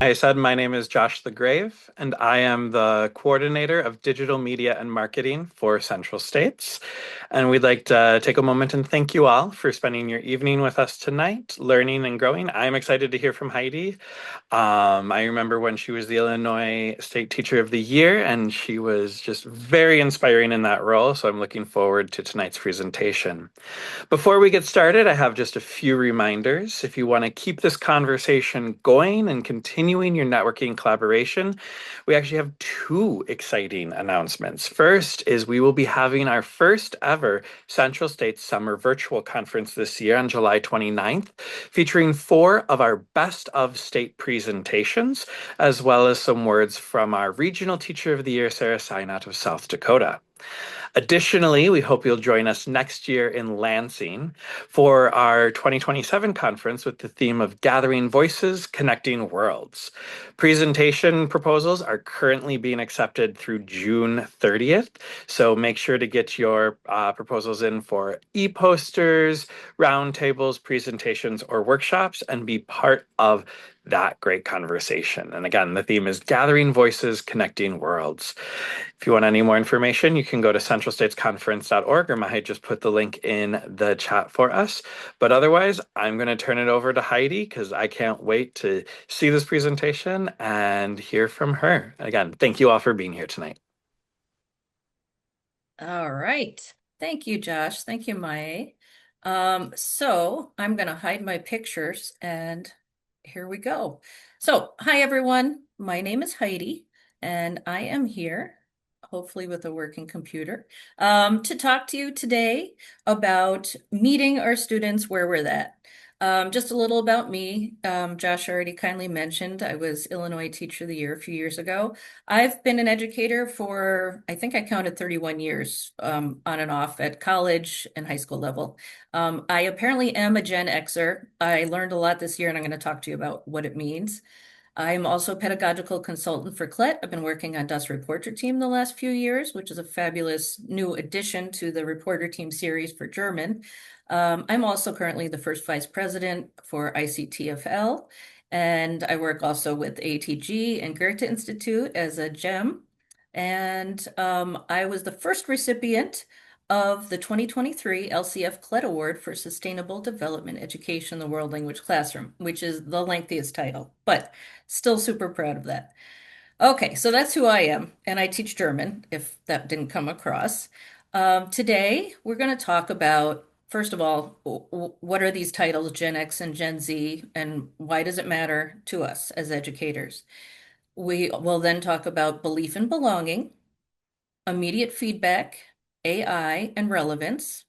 I said my name is Josh the Grave, and I am the coordinator of digital media and marketing for Central States. And we'd like to take a moment and thank you all for spending your evening with us tonight, learning and growing. I'm excited to hear from Heidi. I remember when she was the Illinois State Teacher of the Year, and she was just very inspiring in that role. So I'm looking forward to tonight's presentation. Before we get started, I have just a few reminders. If you want to keep this conversation going and continuing your networking collaboration, we actually have two exciting announcements. First is we will be having our first ever Central States Summer Virtual Conference this year on July 29th, featuring four of our best of state presentations, as well as some words from our Regional Teacher of the Year, Sarah Sinat of South Dakota. Additionally, we hope you'll join us next year in Lansing for our 2027 conference with the theme of Gathering Voices, Connecting Worlds. Presentation proposals are currently being accepted through June 30th, so make sure to get your proposals in for e-posters, roundtables, presentations, or workshops and be part of that great conversation. And again, the theme is Gathering Voices, Connecting Worlds. If you want any more information, you can go to centralstatesconference.org, or Mahai just put the link in the chat for us. But otherwise, I'm going to turn it over to Heidi because I can't wait to see this presentation and hear from her. Again, thank you all for being here tonight. All right. Thank you, Josh. Thank you, Mae. So I'm going to hide my pictures and here we go. So, hi, everyone. My name is Heidi, and I am here, hopefully with a working computer, to talk to you today about meeting our students where we're at. Just a little about me. Josh already kindly mentioned I was Illinois Teacher of the Year a few years ago. I've been an educator for, I think I counted 31 years, on and off at college and high school level. I apparently am a Gen Xer. I learned a lot this year, and I'm going to talk to you about what it means. I'm also a pedagogical consultant for CLET. I've been working on Das Reporter Team the last few years, which is a fabulous new addition to the Reporter Team series for German. I'm also currently the first vice president for ICTFL, and I work also with ATG and Goethe Institute as a GEM. And I was the first recipient of the 2023 LCF CLET Award for Sustainable Development Education in the World Language Classroom, which is the lengthiest title, but still super proud of that. Okay, so that's who I am, and I teach German, if that didn't come across. Today, we're going to talk about, first of all, what are these titles, Gen X and Gen Z, and why does it matter to us as educators? We will then talk about belief and belonging, immediate feedback, AI, and relevance.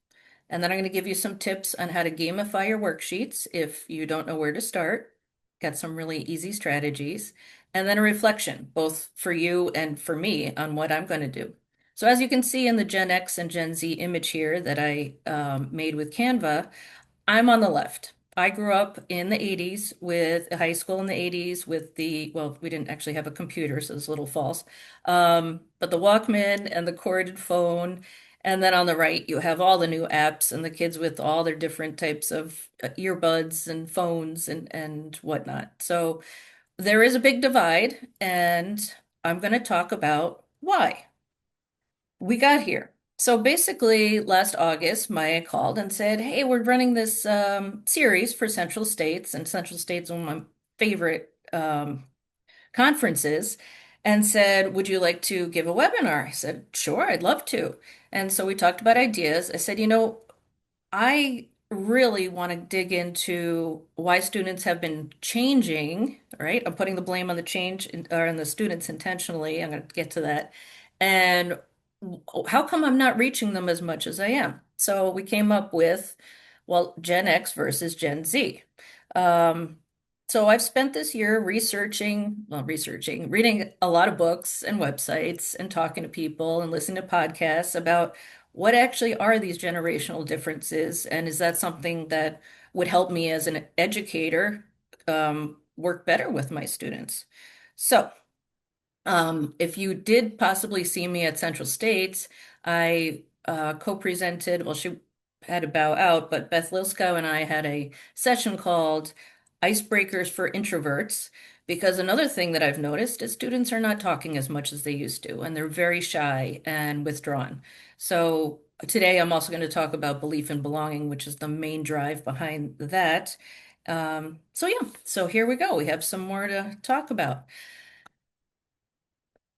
And then I'm going to give you some tips on how to gamify your worksheets if you don't know where to start. Got some really easy strategies. And then a reflection, both for you and for me, on what I'm going to do. So as you can see in the Gen X and Gen Z image here that I made with Canva, I'm on the left. I grew up in the 80s with a high school in the 80s with well, we didn't actually have a computer, so it's a little false. But the Walkman and the corded phone. And then on the right, you have all the new apps and the kids with all their different types of earbuds and phones and whatnot. So there is a big divide, and I'm going to talk about why we got here. So basically, last August, Maya called and said, "Hey, we're running this series for Central States, and Central States is one of my favorite conferences," and said, "Would you like to give a webinar?" I said, "Sure, I'd love to." And so we talked about ideas. I said, I really want to dig into why students have been changing, right? I'm putting the blame on the change or on the students intentionally. I'm going to get to that. And how come I'm not reaching them as much as I am? So we came up with, well, Gen X versus Gen Z. Um, so I've spent this year reading a lot of books and websites and talking to people and listening to podcasts about what actually are these generational differences, and is that something that would help me as an educator work better with my students? So if you did possibly see me at Central States, I co-presented, well, she had to bow out, but Beth Liskow and I had a session called icebreakers for introverts, because another thing that I've noticed is students are not talking as much as they used to, and they're very shy and withdrawn. So today I'm also going to talk about belief in belonging, which is the main drive behind that. So yeah, so here we go. We have some more to talk about.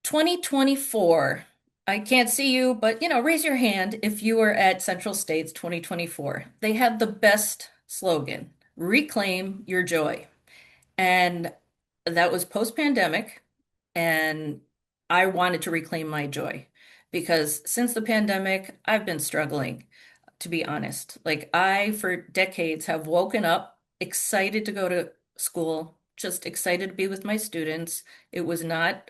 2024. I can't see you, but raise your hand if you were at Central States 2024. They have the best slogan, Reclaim Your Joy. And that was post-pandemic, and I wanted to reclaim my joy because since the pandemic, I've been struggling, to be honest. Like I, for decades, have woken up excited to go to school, just excited to be with my students. It was not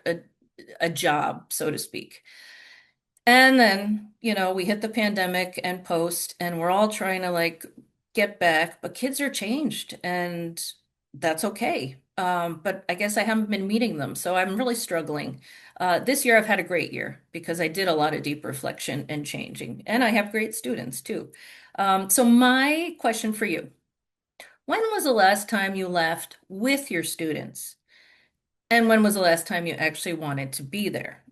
a job, so to speak. And then, we hit the pandemic and post, and we're all trying to like get back, but kids are changed, and that's okay. But I guess I haven't been meeting them, so I'm really struggling. This year I've had a great year because I did a lot of deep reflection and changing, and I have great students too. So my question for you, when was the last time you laughed with your students? And when was the last time you actually wanted to be there?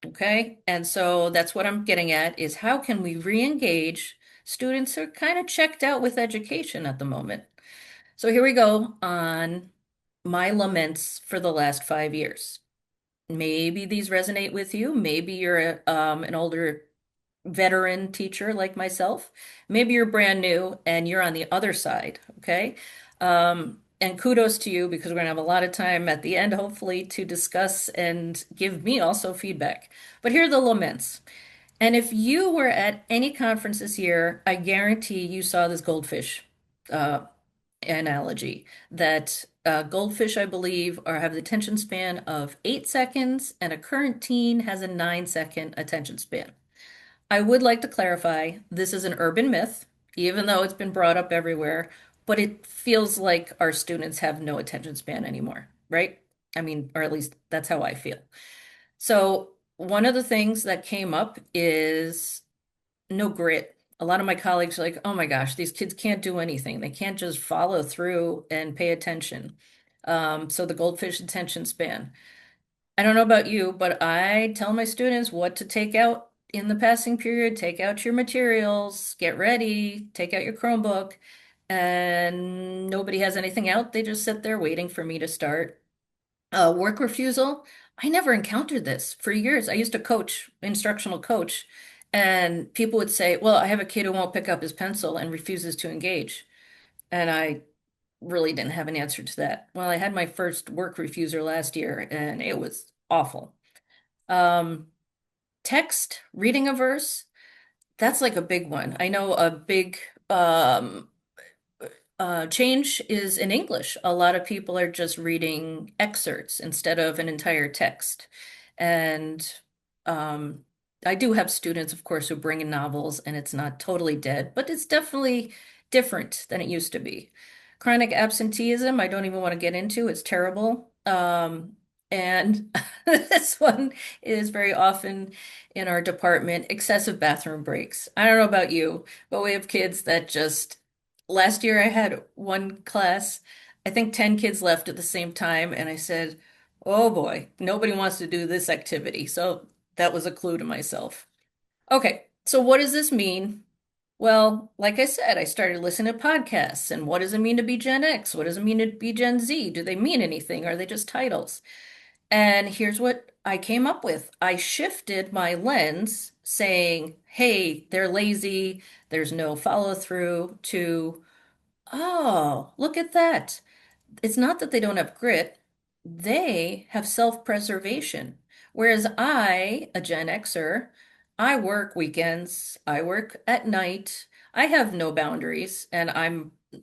Okay. And so that's what I'm getting at is how can we re-engage students who are kind of checked out with education at the moment? So here we go on my laments for the last 5 years. Maybe these resonate with you. Maybe you're an older veteran teacher like myself. Maybe you're brand new and you're on the other side. Okay. And kudos to you because we're going to have a lot of time at the end, hopefully, to discuss and give me also feedback. But here are the laments. And if you were at any conference this year, I guarantee you saw this goldfish uh, analogy that goldfish, I believe, are have the attention span of 8 seconds, and a current teen has a 9 second attention span. I would like to clarify this is an urban myth, even though it's been brought up everywhere, but it feels like our students have no attention span anymore, right? I mean, or at least that's how I feel. So, one of the things that came up is no grit. A lot of my colleagues are like, oh my gosh, these kids can't do anything. They can't just follow through and pay attention. So, the goldfish attention span. I don't know about you, but I tell my students what to take out in the passing period. Take out your materials, get ready, take out your Chromebook, and nobody has anything out. They just sit there waiting for me to start. Work refusal. I never encountered this for years. I used to coach, instructional coach, and people would say, well, I have a kid who won't pick up his pencil and refuses to engage. And I really didn't have an answer to that. Well, I had my first work refuser last year, and it was awful. Um, Text, reading a verse, that's like a big one. I know a big change is in English. A lot of people are just reading excerpts instead of an entire text. And um, I do have students, of course, who bring in novels, and it's not totally dead, but it's definitely different than it used to be. Chronic absenteeism, I don't even want to get into. It's terrible. And this one is very often in our department, excessive bathroom breaks. I don't know about you, but we have kids that just last year I had one class, I think 10 kids left at the same time, and I said, oh boy, nobody wants to do this activity. So that was a clue to myself. Okay, so what does this mean? Well, like I said, I started listening to podcasts, and what does it mean to be Gen X? What does it mean to be Gen Z? Do they mean anything? Are they just titles? And here's what I came up with. I shifted my lens saying, hey, they're lazy, there's no follow through, to oh, look at that. It's not that they don't have grit, they have self-preservation. Whereas I, a Gen Xer, I work weekends, I work at night, I have no boundaries, and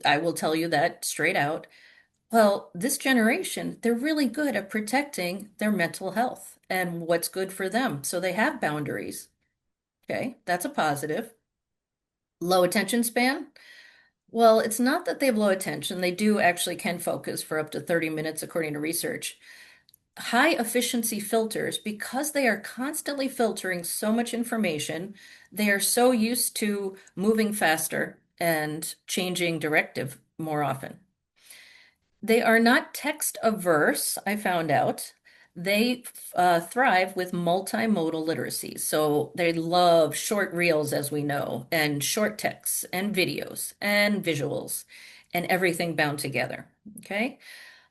I will tell you that straight out. Well, this generation, they're really good at protecting their mental health and what's good for them. So they have boundaries. Okay, that's a positive. Low attention span. Well, it's not that they have low attention. They do actually can focus for up to 30 minutes, according to research. High efficiency filters, because they are constantly filtering so much information, they are so used to moving faster and changing directive more often. They are not text averse, I found out. They thrive with multimodal literacy. So they love short reels, as we know, and short texts and videos and visuals and everything bound together. Okay.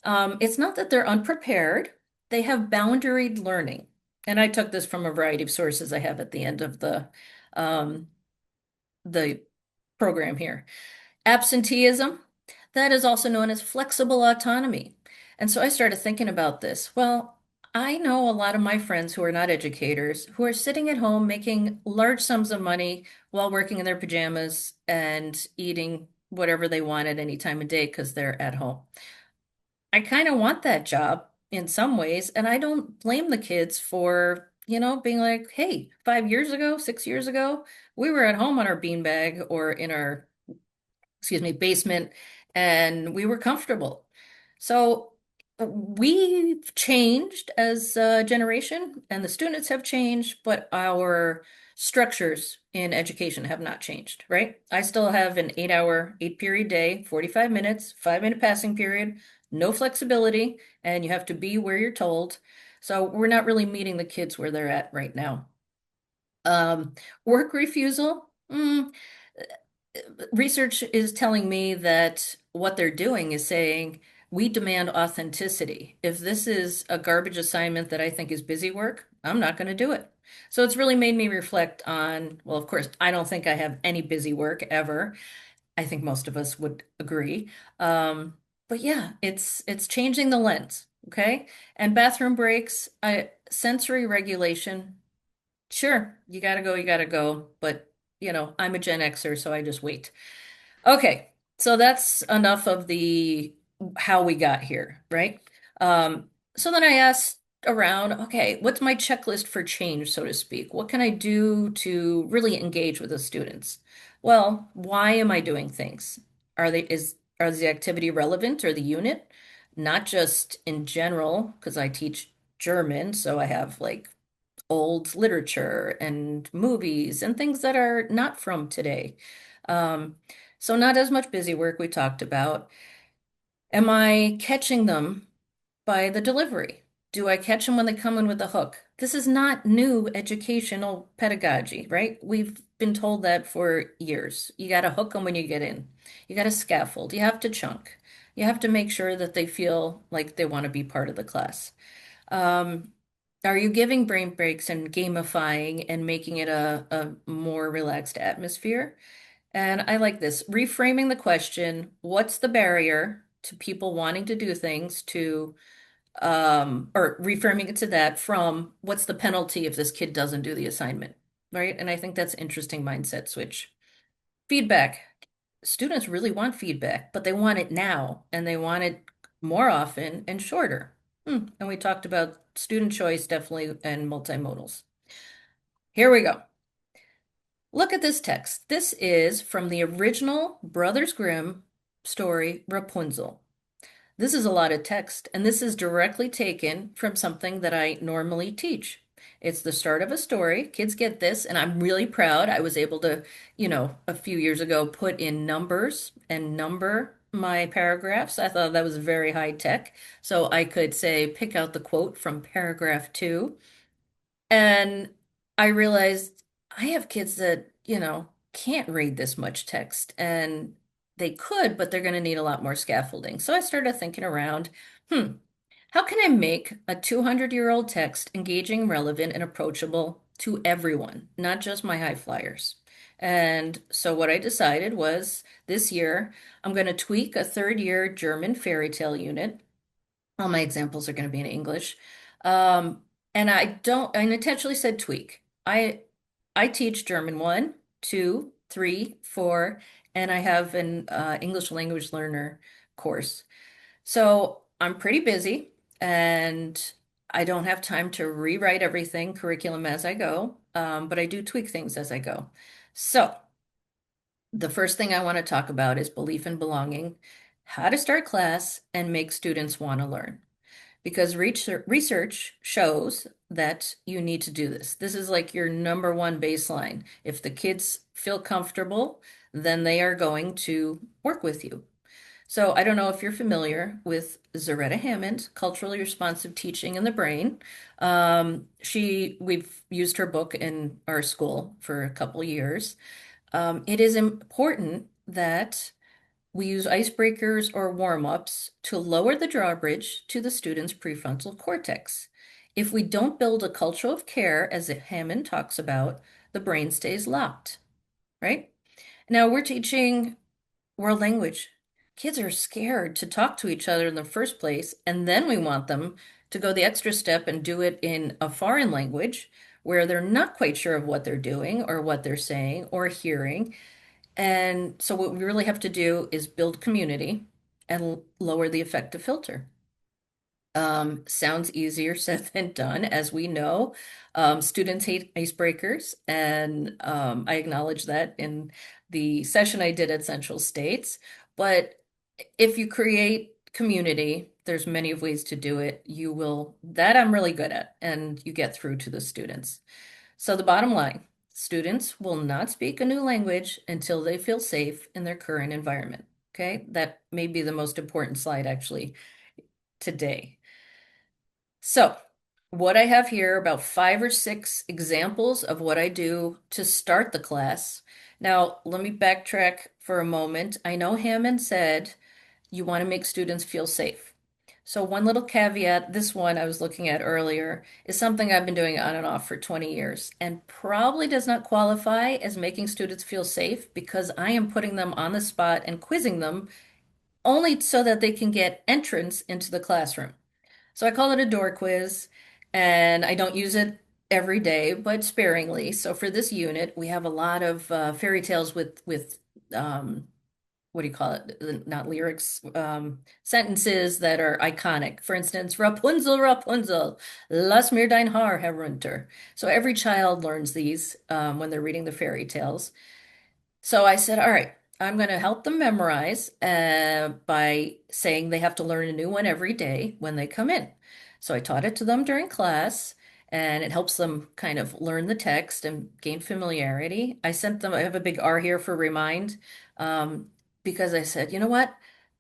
It's not that they're unprepared, they have boundaried learning. And I took this from a variety of sources I have at the end of um, the program here. Absenteeism, that is also known as flexible autonomy. And so I started thinking about this. Well, I know a lot of my friends who are not educators who are sitting at home making large sums of money while working in their pajamas and eating whatever they want at any time of day because they're at home. I kind of want that job in some ways, and I don't blame the kids for, being like, hey, 5 years ago, 6 years ago, we were at home on our beanbag or in our basement, and we were comfortable. So we've changed as a generation, and the students have changed, but our structures in education have not changed, right? I still have an 8 hour, 8 period day, 45 minutes, 5 minute passing period, no flexibility, and you have to be where you're told. So we're not really meeting the kids where they're at right now. Um, Work refusal. Research is telling me that what they're doing is saying, we demand authenticity. If this is a garbage assignment that I think is busy work, I'm not going to do it. So it's really made me reflect on, well, of course, I don't think I have any busy work ever. I think most of us would agree. But yeah, it's changing the lens, okay? And bathroom breaks, sensory regulation. Sure, you gotta go, but I'm a Gen Xer, so I just wait. Okay, so that's enough of the how we got here, right? So then I asked around, okay, what's my checklist for change, so to speak? What can I do to really engage with the students? Well, why am I doing things? Are the activity relevant or the unit? Not just in general, because I teach German, so I have like old literature and movies and things that are not from today. Um, so not as much busy work we talked about. Am I catching them by the delivery? Do I catch them when they come in with a hook? This is not new educational pedagogy, right? We've been told that for years. You got to hook them when you get in. You got to scaffold. You have to chunk. You have to make sure that they feel like they want to be part of the class. Um, are you giving brain breaks and gamifying and making it a more relaxed atmosphere? And I like this, reframing the question, what's the barrier to people wanting to do things to, or reframing it to that from what's the penalty if this kid doesn't do the assignment, right? And I think that's interesting mindset switch. Feedback. Students really want feedback, but they want it now and they want it more often and shorter. And we talked about student choice definitely and multimodals. Here we go. Look at this text. This is from the original Brothers Grimm story, Rapunzel. This is a lot of text, and this is directly taken from something that I normally teach. It's the start of a story. Kids get this, and I'm really proud. I was able to, a few years ago, put in numbers and number my paragraphs. I thought that was very high tech. So I could say, pick out the quote from paragraph two. And I realized I have kids that, can't read this much text and they could, but they're going to need a lot more scaffolding. So I started thinking around, hmm, how can I make a 200-year-old text engaging, relevant, and approachable to everyone, not just my high flyers? And so what I decided was this year, I'm going to tweak a third year German fairy tale unit. All my examples are going to be in English. Um, and I intentionally said tweak. I teach German 1, 2, 3, 4, and I have an English language learner course. So I'm pretty busy and I don't have time to rewrite everything curriculum as I go, but I do tweak things as I go. So the first thing I want to talk about is belief and belonging, how to start class and make students want to learn because research shows that you need to do this. This is like your number one baseline. If the kids feel comfortable, then they are going to work with you. So I don't know if you're familiar with Zaretta Hammond, Culturally Responsive Teaching in the Brain. We've used her book in our school for a couple years. It is important that we use icebreakers or warm-ups to lower the drawbridge to the student's prefrontal cortex. If we don't build a culture of care, as Hammond talks about, the brain stays locked, right? Now we're teaching world language. Kids are scared to talk to each other in the first place, and then we want them to go the extra step and do it in a foreign language where they're not quite sure of what they're doing or what they're saying or hearing. And so what we really have to do is build community and lower the affective filter. Sounds easier said than done, as we know. Students hate icebreakers, and I acknowledge that in the session I did at Central States. But if you create community, there's many of ways to do it. That I'm really good at, and you get through to the students. So the bottom line, students will not speak a new language until they feel safe in their current environment. Okay, that may be the most important slide actually today. So, what I have here about 5 or 6 examples of what I do to start the class. Now, let me backtrack for a moment. I know Hammond said you want to make students feel safe. So, one little caveat, this one I was looking at earlier, is something I've been doing on and off for 20 years and probably does not qualify as making students feel safe because I am putting them on the spot and quizzing them only so that they can get entrance into the classroom. So I call it a door quiz, and I don't use it every day, but sparingly. So for this unit, we have a lot of fairy tales with what do you call it? Not lyrics, sentences that are iconic. For instance, Rapunzel, Rapunzel, lass mir dein Haar herunter. So every child learns these when they're reading the fairy tales. So I said, all right, I'm going to help them memorize by saying they have to learn a new one every day when they come in. So I taught it to them during class, and it helps them kind of learn the text and gain familiarity. I sent them, I have a big R here for remind, um, because I said, you know what?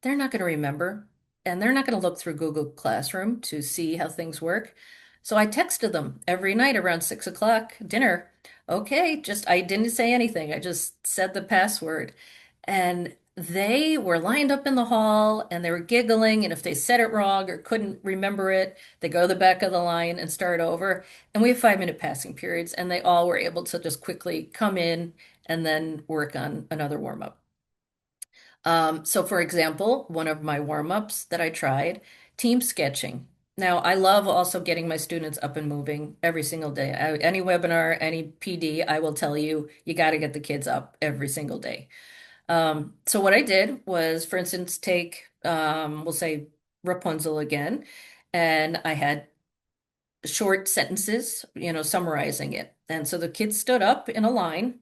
They're not going to remember, and they're not going to look through Google Classroom to see how things work. So I texted them every night around 6 o'clock dinner. Okay, just I didn't say anything. I just said the password. And they were lined up in the hall and they were giggling. And if they said it wrong or couldn't remember it, they go to the back of the line and start over. And we have 5 minute passing periods, and they all were able to just quickly come in and then work on another warm up. So for example, one of my warm-ups that I tried, team sketching. Now, I love also getting my students up and moving every single day. Any webinar, any PD, I will tell you, you got to get the kids up every single day. So what I did was, for instance, take, we'll say Rapunzel again, and I had short sentences, summarizing it. And so the kids stood up in a line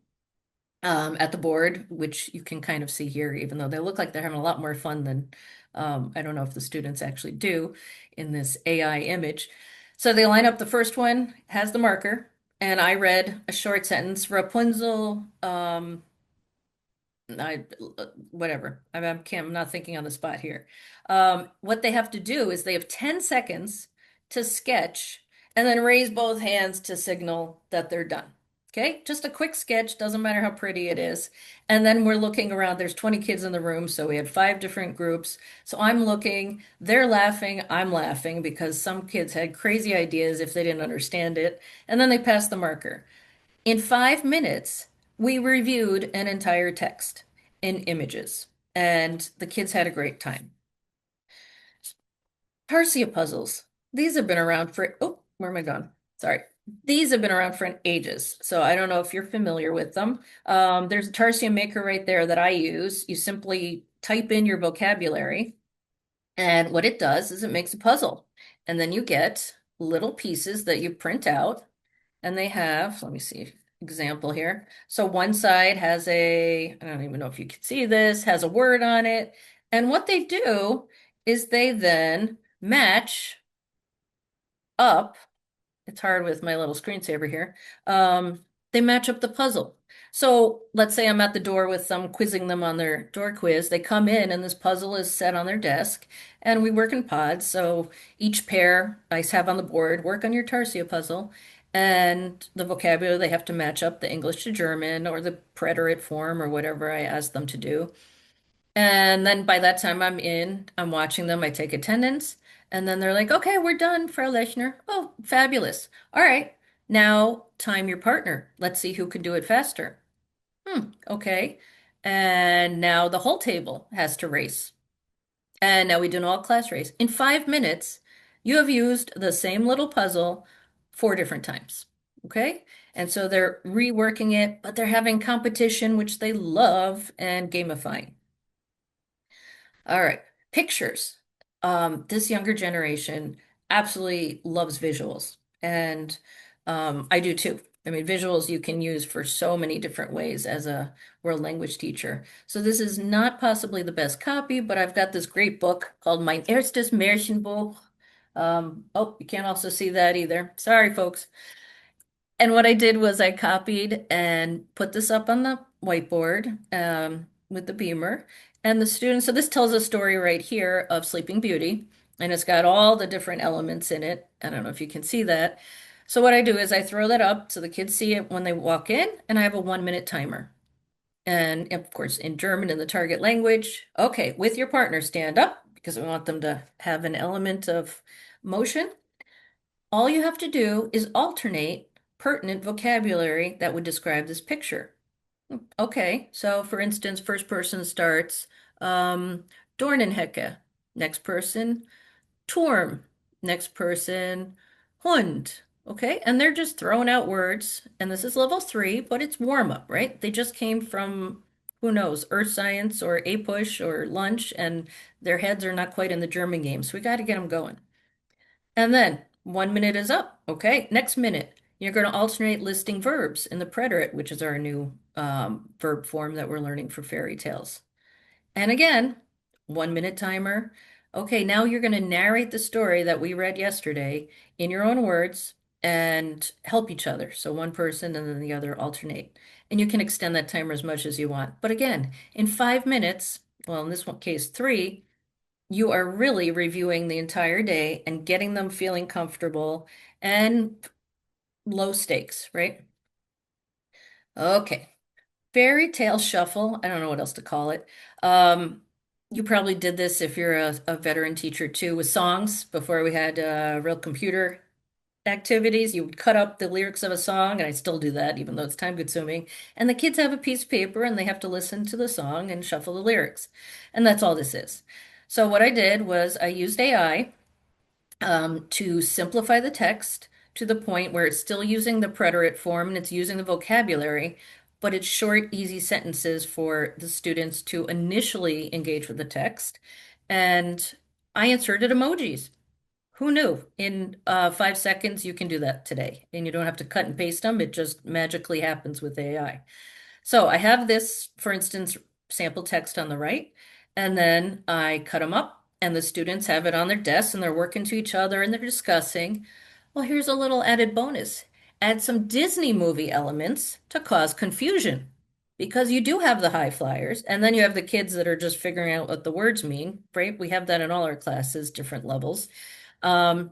at the board, which you can kind of see here, even though they look like they're having a lot more fun than I don't know if the students actually do in this AI image. So they line up, the first one has the marker, and I read a short sentence, Rapunzel, I whatever. I'm not thinking on the spot here. What they have to do is they have 10 seconds to sketch and then raise both hands to signal that they're done. Okay, just a quick sketch, doesn't matter how pretty it is. And then we're looking around. There's 20 kids in the room, so we had 5 different groups. So I'm looking, they're laughing, I'm laughing because some kids had crazy ideas if they didn't understand it. And then they passed the marker. In 5 minutes, we reviewed an entire text in images, and the kids had a great time. Tarsia puzzles. These have been around for, oh, where am I gone? Sorry. These have been around for ages, so I don't know if you're familiar with them. There's a Tarsia maker right there that I use. You simply type in your vocabulary, and what it does is it makes a puzzle. And then you get little pieces that you print out. And they have, let me see, example here. So one side has I don't even know if you can see this, has a word on it. And what they do is they then match up, it's hard with my little screensaver here. They match up the puzzle. So let's say I'm at the door with them, quizzing them on their door quiz. They come in and this puzzle is set on their desk, and we work in pods. So each pair I have on the board, work on your Tarsia puzzle, and the vocabulary they have to match up the English to German or the preterite form or whatever I ask them to do. And then by that time I'm watching them, I take attendance, and then they're like, okay, we're done, Frau Lechner. Oh, fabulous. All right, now time your partner. Let's see who can do it faster. Okay. And now the whole table has to race. And now we do an all class race. In 5 minutes, you have used the same little puzzle 4 different times. Okay. And so they're reworking it, but they're having competition, which they love, and gamifying. All right, pictures. This younger generation absolutely loves visuals, and I do too. I mean, visuals you can use for so many different ways as a world language teacher. So this is not possibly the best copy, but I've got this great book called Mein erstes Märchenbuch. Oh, you can't also see that either. Sorry, folks. And what I did was I copied and put this up on the whiteboard with the beamer. And the students, so this tells a story right here of Sleeping Beauty, and it's got all the different elements in it. I don't know if you can see that. So what I do is I throw that up so the kids see it when they walk in, and I have a 1 minute timer. And of course, in German, in the target language, okay, with your partner, stand up because we want them to have an element of motion. All you have to do is alternate pertinent vocabulary that would describe this picture. Okay, so for instance, first person starts Dornenhecke. Next person, Turm. Next person, Hund. Okay, and they're just throwing out words, and this is level 3, but it's warm up, right? They just came from, who knows, earth science or a push or lunch, and their heads are not quite in the German game, so we got to get them going. And then 1 minute is up. Okay, next minute, you're going to alternate listing verbs in the preterite, which is our new verb form that we're learning for fairy tales. And again, 1 minute timer. Okay, now you're going to narrate the story that we read yesterday in your own words and help each other. So one person and then the other alternate. And you can extend that timer as much as you want. But again, in 5 minutes, well, in this one case, 3, you are really reviewing the entire day and getting them feeling comfortable and low stakes, right? Okay. Fairy tale shuffle. I don't know what else to call it. Um, you probably did this if you're a veteran teacher too, with songs before we had real computer activities. You would cut up the lyrics of a song, and I still do that, even though it's time consuming. And the kids have a piece of paper and they have to listen to the song and shuffle the lyrics. And that's all this is. So what I did was I used AI to simplify the text to the point where it's still using the preterite form and it's using the vocabulary, but it's short, easy sentences for the students to initially engage with the text. And I inserted emojis. Who knew? In 5 seconds, you can do that today, and you don't have to cut and paste them. It just magically happens with AI. So I have this, for instance, sample text on the right, and then I cut them up, and the students have it on their desks, and they're working to each other, and they're discussing. Well, here's a little added bonus. Add some Disney movie elements to cause confusion. Because you do have the high flyers, and then you have the kids that are just figuring out what the words mean, right? We have that in all our classes, different levels. Um,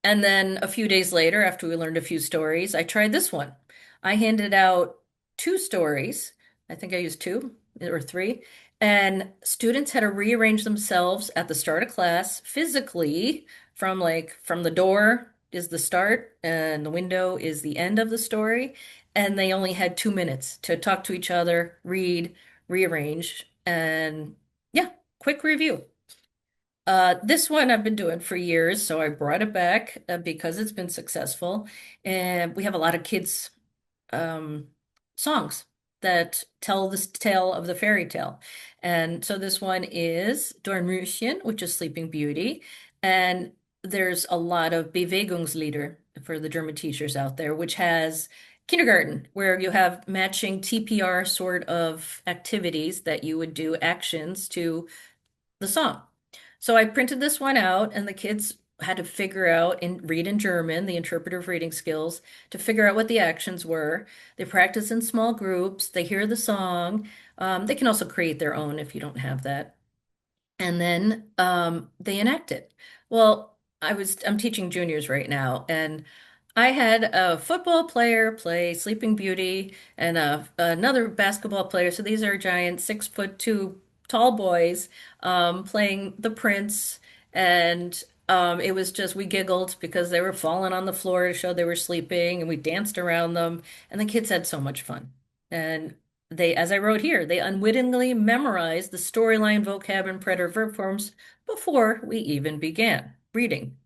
and then a few days later, after we learned a few stories, I tried this one. I handed out 2 stories. I think I used 2 or 3. And students had to rearrange themselves at the start of class physically from the door is the start and the window is the end of the story. And they only had 2 minutes to talk to each other, read, rearrange, and yeah, quick review. This one I've been doing for years, so I brought it back because it's been successful. And we have a lot of kids' um, songs that tell this tale of the fairy tale. And so this one is Dornröschen, which is Sleeping Beauty. And there's a lot of Bewegungslieder for the German teachers out there, which has kindergarten, where you have matching TPR sort of activities that you would do actions to the song. So I printed this one out, and the kids had to figure out and read in German, the interpretive reading skills, to figure out what the actions were. They practice in small groups. They hear the song. They can also create their own if you don't have that. And then they enact it. Well, I'm teaching juniors right now, and I had a football player play Sleeping Beauty and another basketball player. So these are giant 6'2" tall boys playing the Prince, and it was just we giggled because they were falling on the floor to show they were sleeping, and we danced around them, and the kids had so much fun. And they, as I wrote here, they unwittingly memorized the storyline, vocab, and predator verb forms before we even began reading.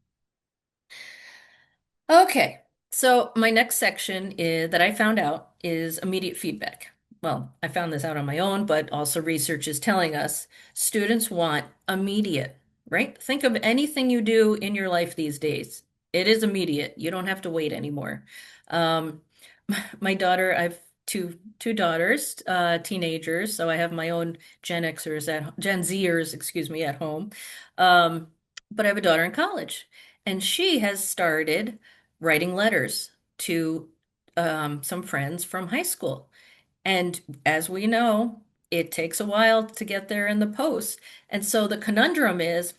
Okay, so my next section that I found out is immediate feedback. Well, I found this out on my own, but also research is telling us students want immediate, right? Think of anything you do in your life these days. It is immediate. You don't have to wait anymore. Um, my daughter, I've two daughters, teenagers, so I have my own Gen Zers, excuse me, at home. Um, but I have a daughter in college, and she has started writing letters to some friends from high school. And as we know, it takes a while to get there in the post. And so the conundrum is,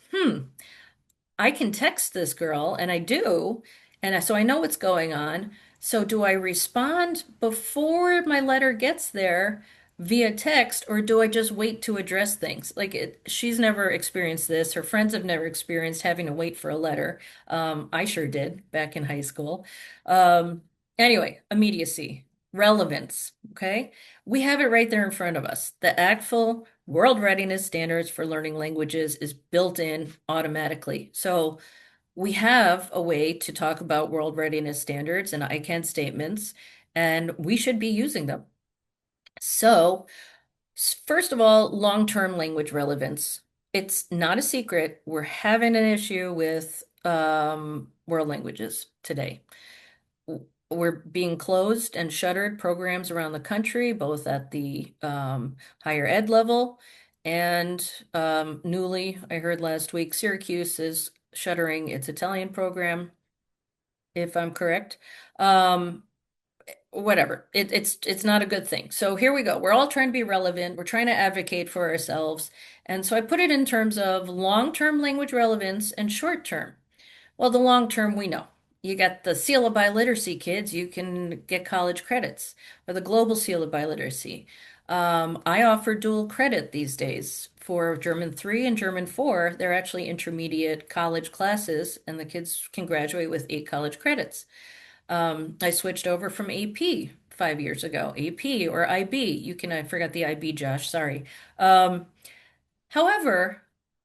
I can text this girl, and I do, so I know what's going on. So do I respond before my letter gets there via text, or do I just wait to address things? She's never experienced this. Her friends have never experienced having to wait for a letter. I sure did back in high school. Um, anyway, immediacy, relevance. Okay, we have it right there in front of us. The ACTFL World Readiness Standards for Learning Languages is built in automatically. So we have a way to talk about world readiness standards and I can statements, and we should be using them. So, first of all, long-term language relevance. It's not a secret. We're having an issue with world languages today. We're being closed and shuttered programs around the country, both at the higher ed level and newly, I heard last week, Syracuse is shuttering its Italian program, if I'm correct. Um, Whatever. It's not a good thing. So here we go. We're all trying to be relevant. We're trying to advocate for ourselves. And so I put it in terms of long-term language relevance and short-term. Well, the long term, we know. You got the Seal of Biliteracy kids, you can get college credits, or the Global Seal of Biliteracy. I offer dual credit these days for German 3 and German 4. They're actually intermediate college classes, and the kids can graduate with 8 college credits. I switched over from AP 5 years ago. AP or IB, I forgot the IB, Josh, sorry. Um, However,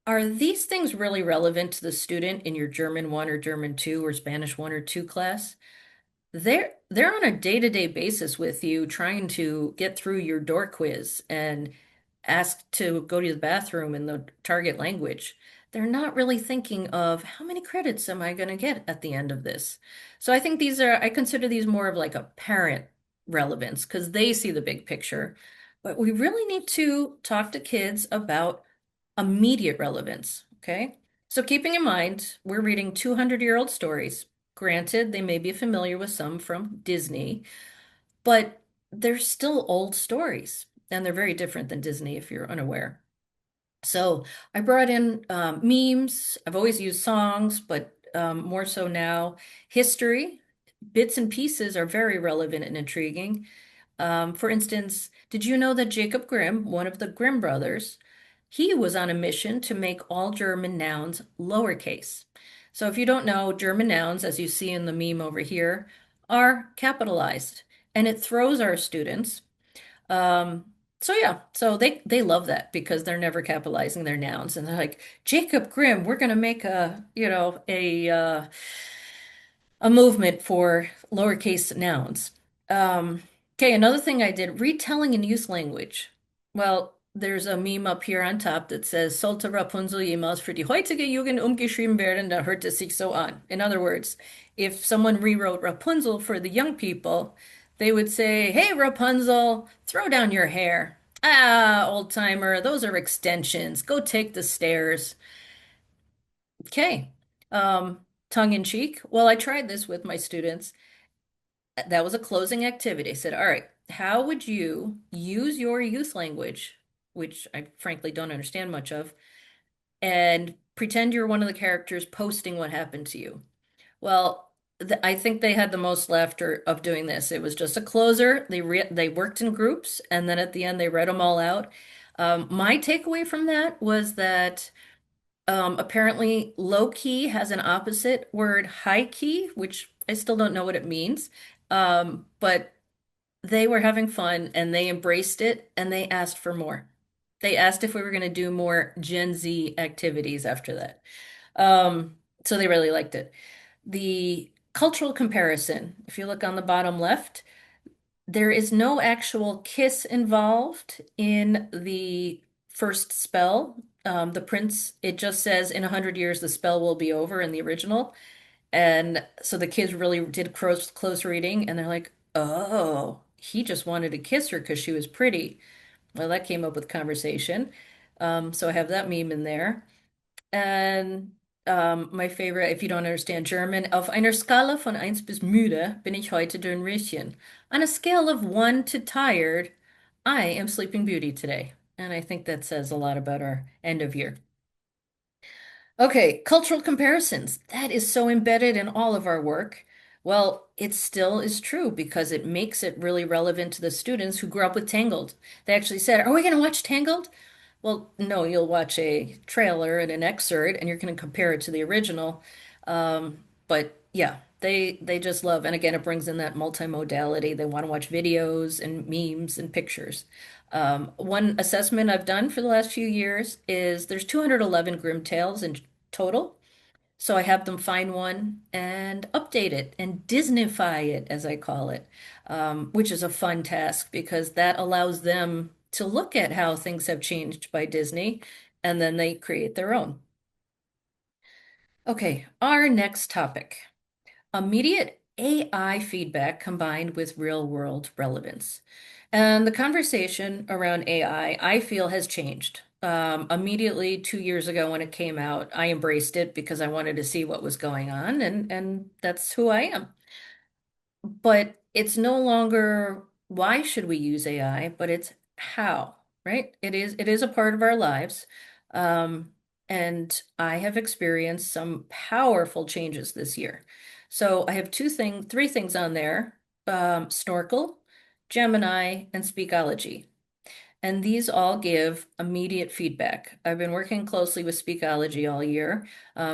are these things really relevant to the student in your German 1 or German 2 or Spanish 1 or 2 class? They're on a day-to-day basis with you trying to get through your door quiz and ask to go to the bathroom in the target language. They're not really thinking of how many credits am I going to get at the end of this. So I consider these more of like a parent relevance because they see the big picture. But we really need to talk to kids about immediate relevance. Okay. So keeping in mind, we're reading 200-year-old stories. Granted, they may be familiar with some from Disney, but they're still old stories, and they're very different than Disney if you're unaware. So I brought in memes. I've always used songs, but more so now. History, bits and pieces are very relevant and intriguing. For instance, did you know that Jacob Grimm, one of the Grimm brothers, he was on a mission to make all German nouns lowercase. So if you don't know, German nouns, as you see in the meme over here, are capitalized, and it throws our students. So yeah, so they love that because they're never capitalizing their nouns, and they're like, Jacob Grimm, we're gonna make a movement for lowercase nouns. Um, okay, another thing I did, retelling in use language. Well, there's a meme up here on top that says, Sollte Rapunzel jemals für die heutige Jugend umgeschrieben werden, dann hört es sich so an. In other words, if someone rewrote Rapunzel for the young people, they would say, Hey, Rapunzel, throw down your hair. Ah, old timer, those are extensions. Go take the stairs. Okay. Tongue in cheek. Well, I tried this with my students. That was a closing activity. I said, all right, how would you use your youth language, which I frankly don't understand much of, and pretend you're one of the characters posting what happened to you? Well, I think they had the most laughter of doing this. It was just a closer. They worked in groups, and then at the end they read them all out. My takeaway from that was that apparently low key has an opposite word, high key, which I still don't know what it means. But they were having fun and they embraced it and they asked for more. They asked if we were going to do more Gen Z activities after that. So they really liked it. The cultural comparison, if you look on the bottom left, there is no actual kiss involved in the first spell. The prince, it just says in 100 years the spell will be over in the original. And so the kids really did close reading and they're like, oh, he just wanted to kiss her because she was pretty. Well, that came up with conversation. So I have that meme in there. And my favorite, if you don't understand German, auf einer Skala von eins bis müde bin ich heute Dornröschen. On a scale of 1 to tired, I am Sleeping Beauty today. And I think that says a lot about our end of year. Okay, cultural comparisons. That is so embedded in all of our work. Well, it still is true because it makes it really relevant to the students who grew up with Tangled. They actually said, are we going to watch Tangled? Well, no, you'll watch a trailer and an excerpt and you're going to compare it to the original. But yeah, they just love, and again, it brings in that multimodality. They want to watch videos and memes and pictures. One assessment I've done for the last few years is there's 211 Grimm tales in total. So I have them find one and update it and Disneyfy it, as I call it, which is a fun task because that allows them to look at how things have changed by Disney and then they create their own. Okay, our next topic. Immediate AI feedback combined with real world relevance. And the conversation around AI, I feel, has changed. Immediately 2 years ago when it came out, I embraced it because I wanted to see what was going on, and that's who I am. But it's no longer why should we use AI, but it's how, right? It is a part of our lives. Um, and I have experienced some powerful changes this year. So I have three things on there, Snorkel, Gemini, and Speakology. And these all give immediate feedback. I've been working closely with Speakology all year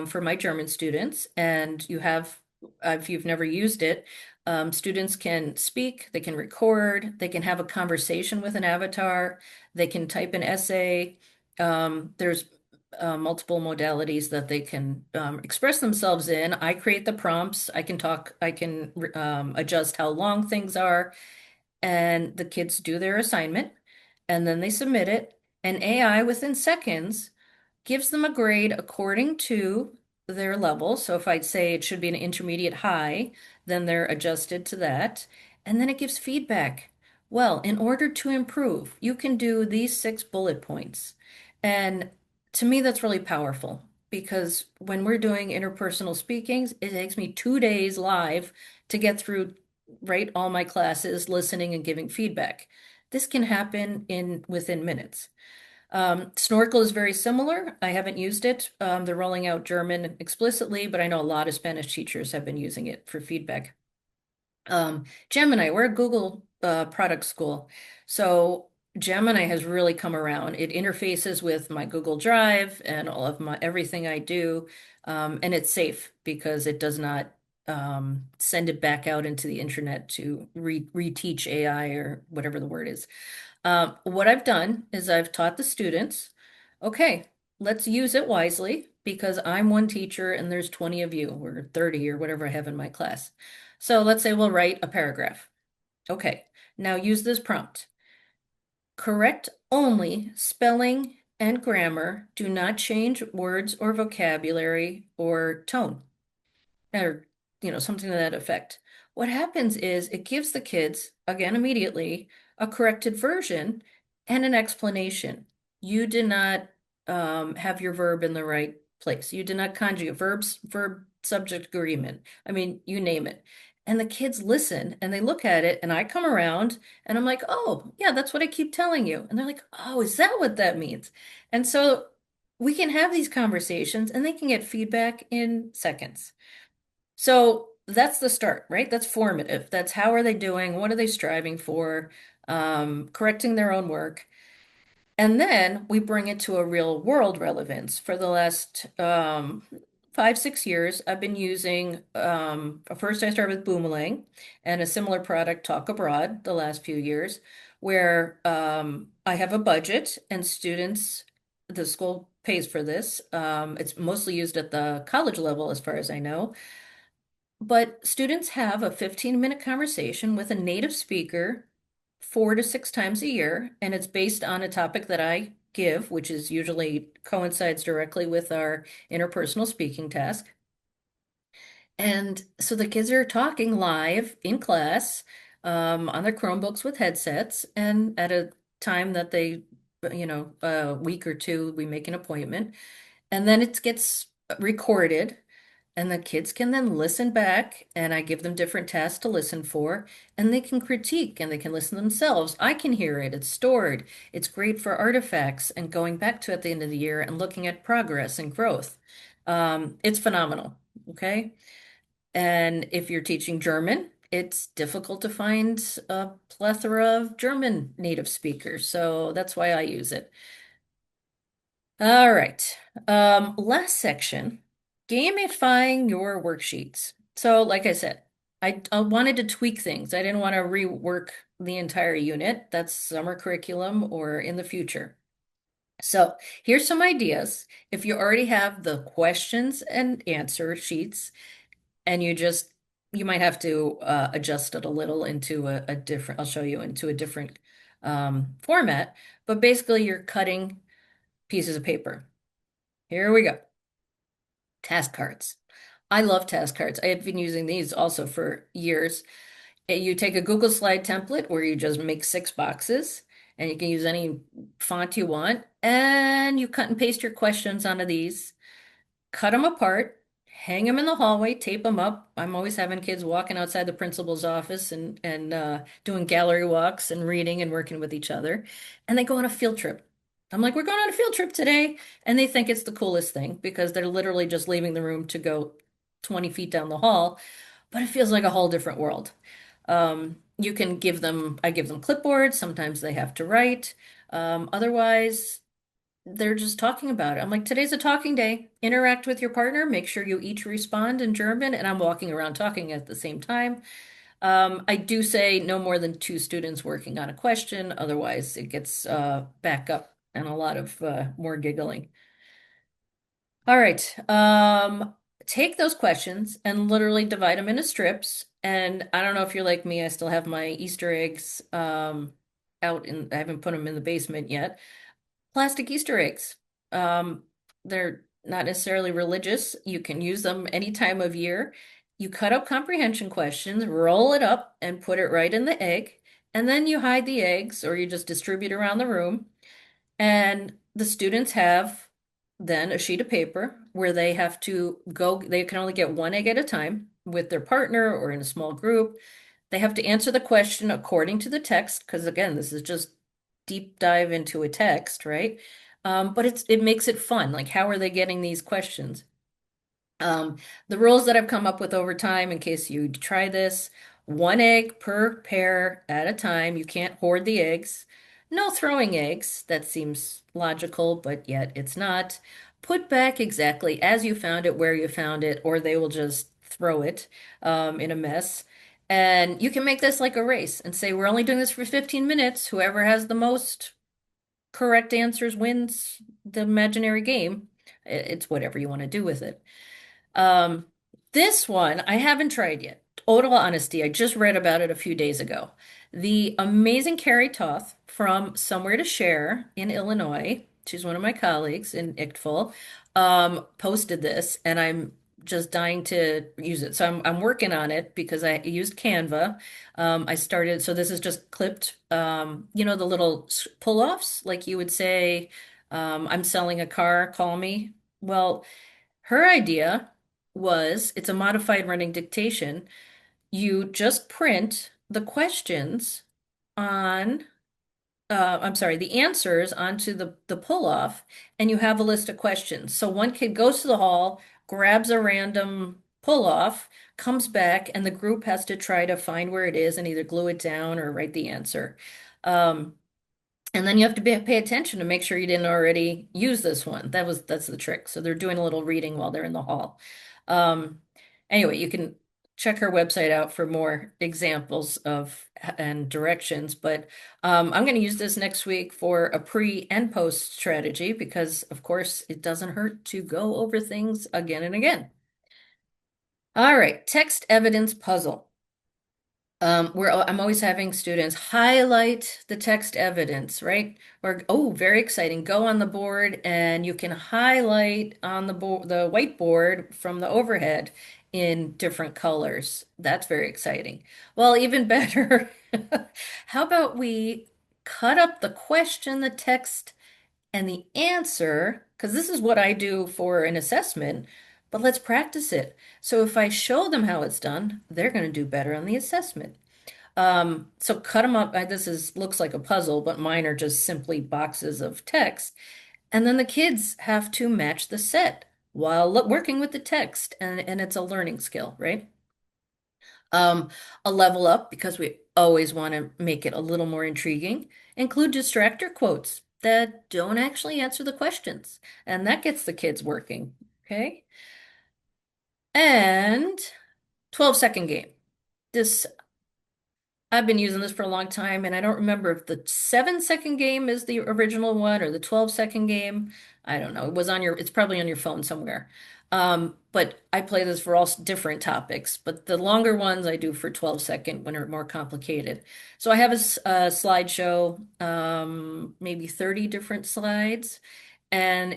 for my German students, and if you've never used it, students can speak, they can record, they can have a conversation with an avatar, they can type an essay. There's multiple modalities that they can express themselves in. I create the prompts, I can talk, I can adjust how long things are and the kids do their assignment and then they submit it, and AI within seconds gives them a grade according to their level. So if I'd say it should be an intermediate high, then they're adjusted to that. And then it gives feedback. Well, in order to improve, you can do these 6 bullet points. And to me, that's really powerful because when we're doing interpersonal speakings, it takes me 2 days live to get through, right, all my classes, listening and giving feedback. This can happen in within minutes. Snorkel is very similar. I haven't used it. They're rolling out German explicitly, but I know a lot of Spanish teachers have been using it for feedback. Gemini, we're a Google product school. So Gemini has really come around. It interfaces with my Google Drive and all of my everything I do. And it's safe because it does not send it back out into the internet to reteach AI or whatever the word is. What I've done is I've taught the students, okay, let's use it wisely because I'm one teacher and there's 20 of you or 30 or whatever I have in my class. So let's say we'll write a paragraph. Okay, now use this prompt. Correct only spelling and grammar. Do not change words or vocabulary or tone or something to that effect. What happens is it gives the kids, again, immediately, a corrected version and an explanation. You did not have your verb in the right place. You did not conjugate verb subject agreement. I mean, you name it. And the kids listen and they look at it, and I come around and I'm like, oh, yeah, that's what I keep telling you. And they're like, oh, is that what that means? And so we can have these conversations and they can get feedback in seconds. So that's the start, right? That's formative. That's how are they doing? What are they striving for? Correcting their own work. And then we bring it to a real world relevance. For the last 5, 6 years, I've been using, first I started with Boomerang and a similar product, Talk Abroad, the last few years, where I have a budget and students, the school pays for this. It's mostly used at the college level, as far as I know. But students have a 15-minute conversation with a native speaker 4 to 6 times a year, and it's based on a topic that I give, which is usually coincides directly with our interpersonal speaking task. And so the kids are talking live in class on their Chromebooks with headsets, and at a time that they, a week or two, we make an appointment, and then it gets recorded. And the kids can then listen back, and I give them different tasks to listen for, and they can critique and they can listen themselves. I can hear it, it's stored. It's great for artifacts and going back to at the end of the year and looking at progress and growth. It's phenomenal. Okay. And if you're teaching German, it's difficult to find a plethora of German native speakers. So that's why I use it. All right. Last section, gamifying your worksheets. So, like I said, I wanted to tweak things. I didn't want to rework the entire unit. That's summer curriculum or in the future. So, here's some ideas. If you already have the questions and answer sheets, and you might have to adjust it a little into a different, I'll show you into a different format, but basically, you're cutting pieces of paper. Here we go. Task cards. I love task cards. I have been using these also for years. You take a Google Slide template where you just make 6 boxes, and you can use any font you want, and you cut and paste your questions onto these, cut them apart, hang them in the hallway, tape them up. I'm always having kids walking outside the principal's office and doing gallery walks and reading and working with each other. And they go on a field trip. I'm like, we're going on a field trip today. And they think it's the coolest thing because they're literally just leaving the room to go 20 feet down the hall, but it feels like a whole different world. You can give them, I give them clipboards. Sometimes they have to write. Otherwise, they're just talking about it. I'm like, today's a talking day. Interact with your partner. Make sure you each respond in German. And I'm walking around talking at the same time. I do say no more than 2 students working on a question. Otherwise, it gets back up and a lot of more giggling. All right. Take those questions and literally divide them into strips. And I don't know if you're like me, I still have my Easter eggs out in, I haven't put them in the basement yet. Plastic Easter eggs. Um, they're not necessarily religious. You can use them any time of year. You cut up comprehension questions, roll it up, and put it right in the egg. And then you hide the eggs or you just distribute around the room. And the students have then a sheet of paper where they have to go, they can only get 1 egg at a time with their partner or in a small group. They have to answer the question according to the text, because again, this is just deep dive into a text, right? But it makes it fun. Like, how are they getting these questions? Um, the rules that I've come up with over time, in case you try this, 1 egg per pair at a time. You can't hoard the eggs. No throwing eggs. That seems logical, but yet it's not. Put back exactly as you found it, where you found it, or they will just throw it in a mess. And you can make this like a race and say, we're only doing this for 15 minutes. Whoever has the most correct answers wins the imaginary game. It's whatever you want to do with it. Um, this one I haven't tried yet. Total honesty, I just read about it a few days ago. The amazing Carrie Toth from Somewhere to Share in Illinois, she's one of my colleagues in ICTFL, posted this, and I'm just dying to use it. So I'm working on it because I used Canva. I started, so this is just clipped, the little pull-offs, like you would say, I'm selling a car, call me. Well, Her idea was it's a modified running dictation. You just print the questions on I'm sorry, the answers onto the pull-off, and you have a list of questions. So one kid goes to the hall, grabs a random pull-off, comes back, and the group has to try to find where it is and either glue it down or write the answer. Um, and then you have to pay attention to make sure you didn't already use this one. That's the trick. So they're doing a little reading while they're in the hall. Um, anyway, you can check her website out for more examples of and directions. But I'm going to use this next week for a pre and post strategy because, of course, it doesn't hurt to go over things again and again. All right, text evidence puzzle. I'm always having students highlight the text evidence, right? Or, oh, very exciting. Go on the board and you can highlight on the board, the whiteboard from the overhead in different colors. That's very exciting. Well, even better, how about we cut up the question, the text, and the answer, because this is what I do for an assessment, but let's practice it. So if I show them how it's done, they're going to do better on the assessment. So cut them up. This is looks like a puzzle, but mine are just simply boxes of text. And then the kids have to match the set while working with the text, and it's a learning skill, right? Um, a level up because we always want to make it a little more intriguing. Include distractor quotes that don't actually answer the questions, and that gets the kids working. Okay. And 12-second game. This I've been using this for a long time, and I don't remember if the 7-second game is the original one or the 12-second game. I don't know. It's probably on your phone somewhere. But I play this for all different topics, but the longer ones I do for 12-second when they're more complicated. So I have a slideshow, maybe 30 different slides, and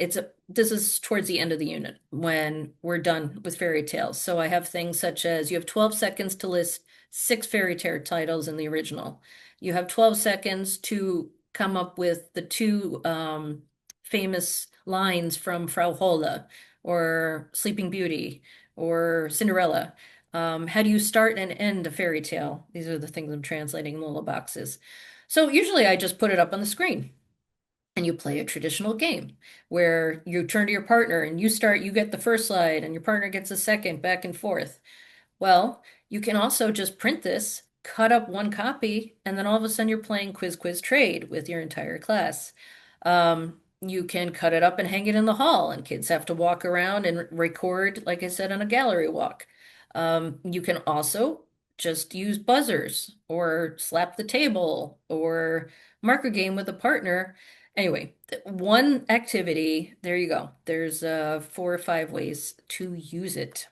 this is towards the end of the unit when we're done with fairy tales. So I have things such as you have 12 seconds to list 6 fairy tale titles in the original. You have 12 seconds to come up with the two famous lines from Frau Holle or Sleeping Beauty or Cinderella. How do you start and end a fairy tale? These are the things I'm translating in little boxes. So usually I just put it up on the screen and you play a traditional game where you turn to your partner and you get the first slide and your partner gets the second, back and forth. Well, you can also just print this, cut up one copy, and then all of a sudden you're playing quiz, quiz, trade with your entire class. You can cut it up and hang it in the hall, and kids have to walk around and record, like I said, on a gallery walk. You can also just use buzzers or slap the table or marker game with a partner. Anyway, one activity, there you go. There's 4 or 5 ways to use it.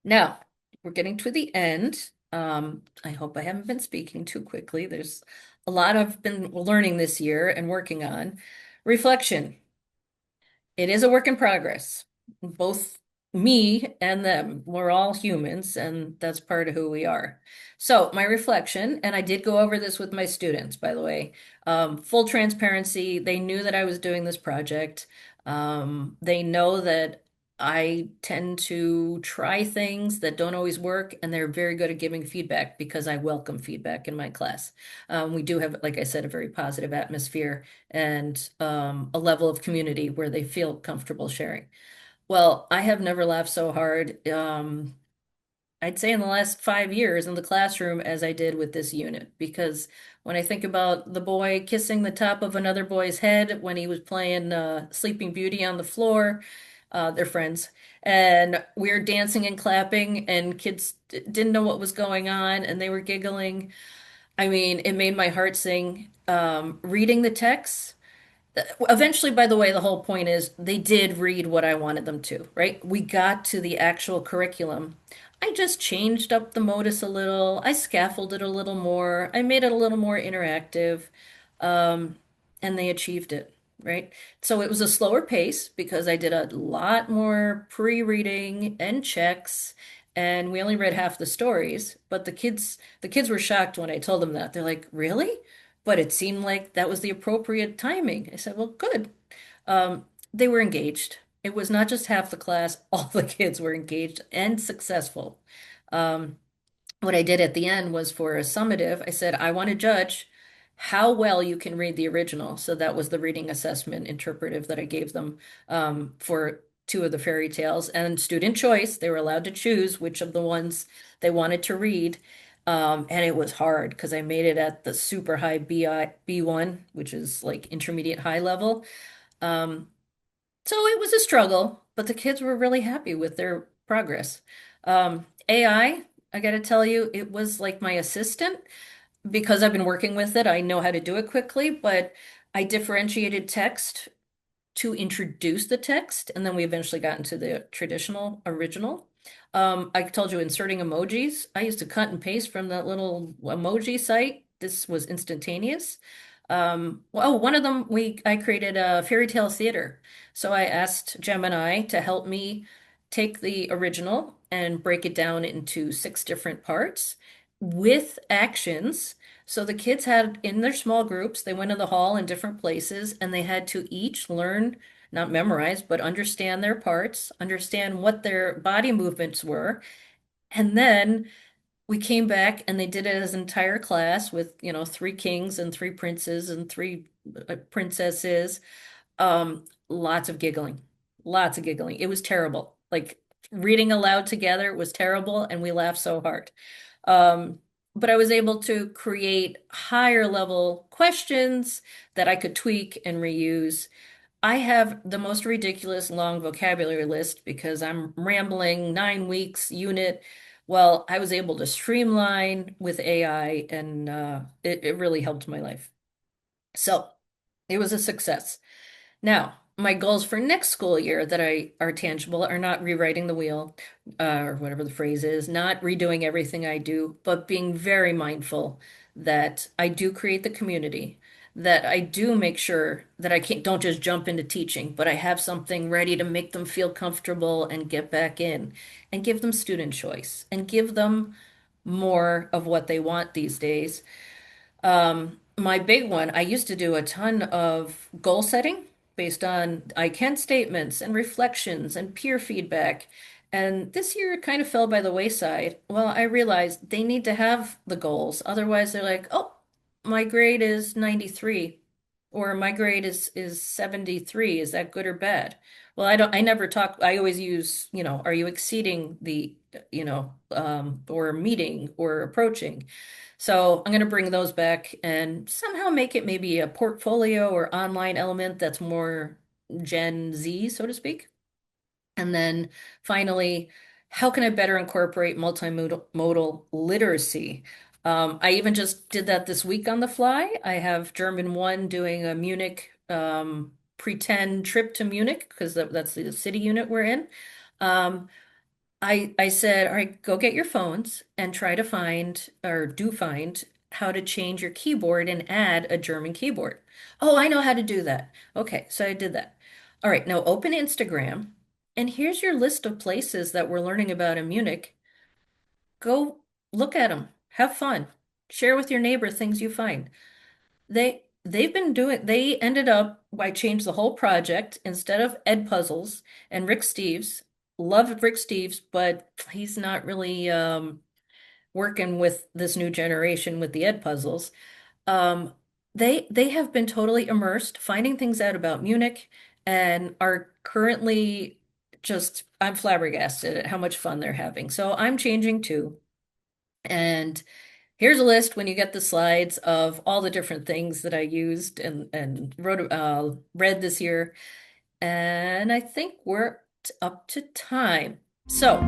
Now, we're getting to the end. I hope I haven't been speaking too quickly. There's a lot I've been learning this year and working on. Reflection. It is a work in progress. Both me and them, we're all humans, and that's part of who we are. So, my reflection, and I did go over this with my students, by the way. Full transparency, they knew that I was doing this project. They know that I tend to try things that don't always work, and they're very good at giving feedback because I welcome feedback in my class. We do have, like I said, a very positive atmosphere and a level of community where they feel comfortable sharing. Well, I have never laughed so hard, I'd say in the last 5 years in the classroom as I did with this unit, because when I think about the boy kissing the top of another boy's head when he was playing Sleeping Beauty on the floor, they're friends, and we were dancing and clapping, and kids didn't know what was going on, and they were giggling. I mean, it made my heart sing. Reading the text. Eventually, by the way, the whole point is they did read what I wanted them to, right? We got to the actual curriculum. I just changed up the modus a little. I scaffolded a little more. I made it a little more interactive. Um, and they achieved it, right? So it was a slower pace because I did a lot more pre-reading and checks, and we only read half the stories. But the kids were shocked when I told them that. They're like, "Really?" But it seemed like that was the appropriate timing. I said, well, good. They were engaged. It was not just half the class, all the kids were engaged and successful. Um, what I did at the end was for a summative, I said, I want to judge how well you can read the original. So that was the reading assessment interpretive that I gave them for two of the fairy tales. And student choice, they were allowed to choose which of the ones they wanted to read. And it was hard because I made it at the super high B1, which is like intermediate high level. Um, so it was a struggle, but the kids were really happy with their progress. I got to tell you, it was like my assistant because I've been working with it. I know how to do it quickly, but I differentiated text to introduce the text, and then we eventually got into the traditional original. I told you inserting emojis. I used to cut and paste from that little emoji site. This was instantaneous. One of them I created a fairy tale theater. So I asked Gemini to help me take the original and break it down into six different parts with actions. So the kids had in their small groups, they went in the hall in different places and they had to each learn, not memorize, but understand their parts, understand what their body movements were. And then we came back and they did it as an entire class with, three kings and three princes and three princesses. Lots of giggling, lots of giggling. It was terrible. Like reading aloud together was terrible and we laughed so hard. Um, but I was able to create higher level questions that I could tweak and reuse. I have the most ridiculous long vocabulary list because I'm rambling 9 weeks unit. Well, I was able to streamline with AI and it really helped my life. So it was a success. Now, my goals for next school year that I are tangible are not rewriting the wheel, or whatever the phrase is, not redoing everything I do, but being very mindful that I do create the community, that I do make sure that I can't don't just jump into teaching, but I have something ready to make them feel comfortable and get back in, and give them student choice, and give them more of what they want these days. My big one, I used to do a ton of goal setting based on I can statements and reflections and peer feedback. And this year it kind of fell by the wayside. Well, I realized they need to have the goals. Otherwise, they're like, oh, my grade is 93 or my grade is 73. Is that good or bad? Well, I never talk, I always use, are you exceeding the, or meeting or approaching? So I'm going to bring those back and somehow make it maybe a portfolio or online element that's more Gen Z, so to speak. And then finally, how can I better incorporate multimodal modal literacy? I even just did that this week on the fly. I have German 1 doing a Munich pretend trip to Munich because that's the city unit we're in. Um, I said, all right, go get your phones and try to find or do find how to change your keyboard and add a German keyboard. Oh, I know how to do that. Okay, so I did that. All right, now open Instagram and here's your list of places that we're learning about in Munich. Go look at them. Have fun. Share with your neighbor things you find. They ended up, I changed the whole project instead of Ed Puzzles and Rick Steves. Love Rick Steves, but he's not really working with this new generation with the Ed Puzzles. Um, they have been totally immersed, finding things out about Munich, and are currently just I'm flabbergasted at how much fun they're having. So I'm changing too. And here's a list when you get the slides of all the different things that I used and read this year. And I think we're up to time. So